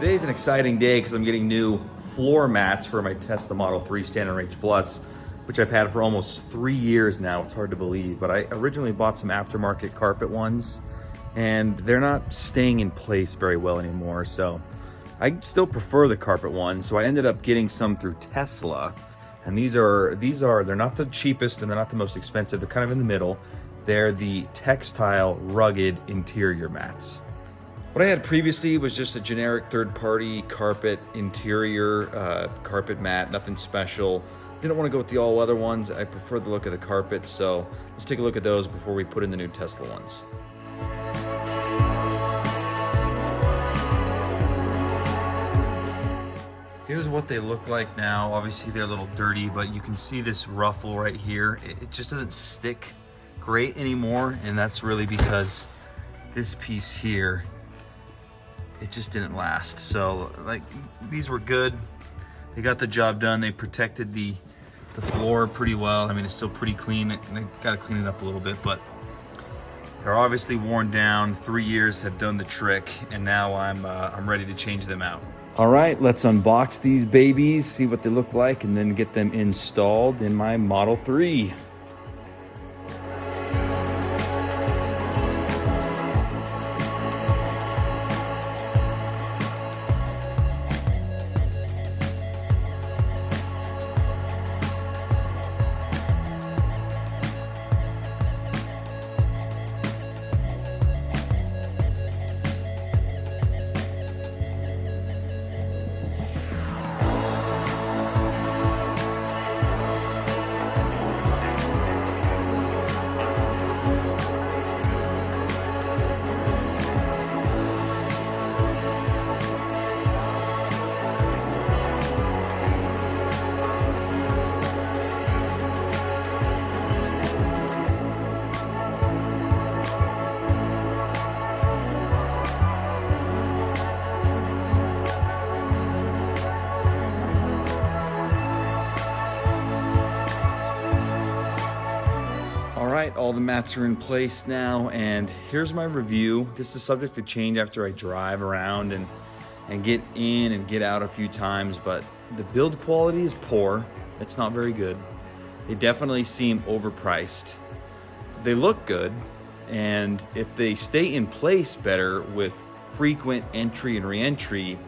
Today's an exciting day because I'm getting new floor mats for my Tesla Model 3 Standard Range Plus, which I've had for almost 3 years now. It's hard to believe, but I originally bought some aftermarket carpet ones and they're not staying in place very well anymore. So I still prefer the carpet ones. So I ended up getting some through Tesla. And they're not the cheapest and they're not the most expensive. They're kind of in the middle. They're the textile rugged interior mats. What I had previously was just a generic third-party carpet interior carpet mat, nothing special. Didn't want to go with the all-weather ones. I prefer the look of the carpet, so let's take a look at those before we put in the new Tesla ones. Here's what they look like now. Obviously they're a little dirty, but you can see this ruffle right here. It just doesn't stick great anymore, and that's really because this piece here, it just didn't last. So like, these were good. They got the job done. They protected the floor pretty well. I mean, it's still pretty clean, and I gotta clean it up a little bit, but they're obviously worn down. 3 years have done the trick, and now I'm ready to change them out. All right, let's unbox these babies, see what they look like, and then get them installed in my Model 3. All the mats are in place now, and here's my review. This is subject to change after I drive around and get in and get out a few times, but the build quality is poor. It's not very good. They definitely seem overpriced. They look good, and if they stay in place better with frequent entry and re-entry,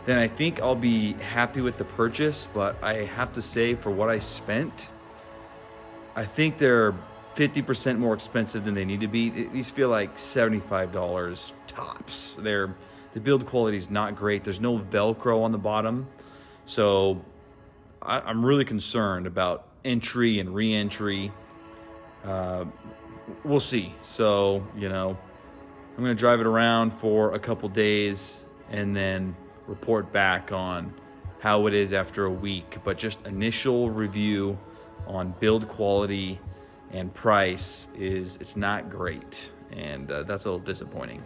then I think I'll be happy with the purchase. But I have to say, for what I spent, I think they're 50% more expensive than they need to be. These feel like $75 tops. The build quality is not great. There's no Velcro on the bottom. So I'm really concerned about entry and re-entry. We'll see. So, I'm gonna drive it around for a couple days and then report back on how it is after a week. But just initial review on build quality and price it's not great, and that's a little disappointing.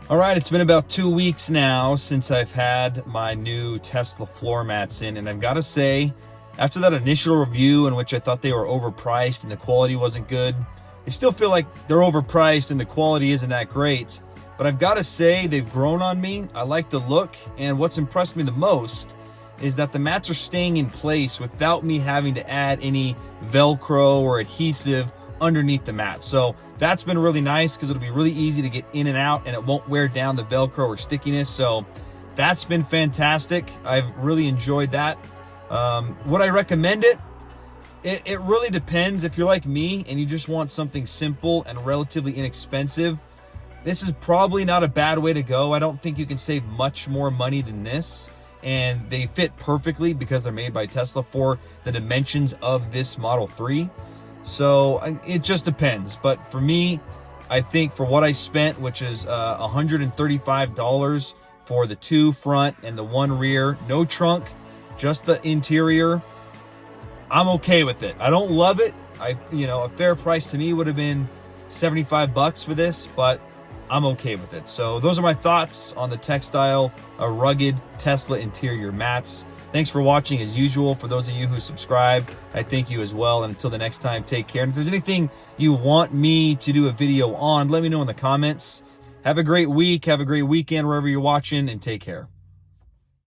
All right, it's been about 2 weeks now since I've had my new Tesla floor mats in, and I've got to say, after that initial review in which I thought they were overpriced and the quality wasn't good, I still feel like they're overpriced and the quality isn't that great. But I've got to say, they've grown on me. I like the look, and what's impressed me the most is that the mats are staying in place without me having to add any Velcro or adhesive underneath the mat. So that's been really nice because it'll be really easy to get in and out, and it won't wear down the Velcro or stickiness. So that's been fantastic. I've really enjoyed that. Would I recommend it? It really depends. If you're like me and you just want something simple and relatively inexpensive, this is probably not a bad way to go. I don't think you can save much more money than this. And they fit perfectly because they're made by Tesla for the dimensions of this Model 3. So it just depends. But for me, I think for what I spent, which is $135 for the 2 front and the 1 rear, no trunk, just the interior, I'm okay with it. I don't love it. A fair price to me would have been $75 for this, but I'm okay with it. So those are my thoughts on the textile, rugged Tesla interior mats. Thanks for watching as usual. For those of you who subscribe, I thank you as well. And until the next time, take care. And if there's anything you want me to do a video on, let me know in the comments. Have a great week. Have a great weekend wherever you're watching, and take care.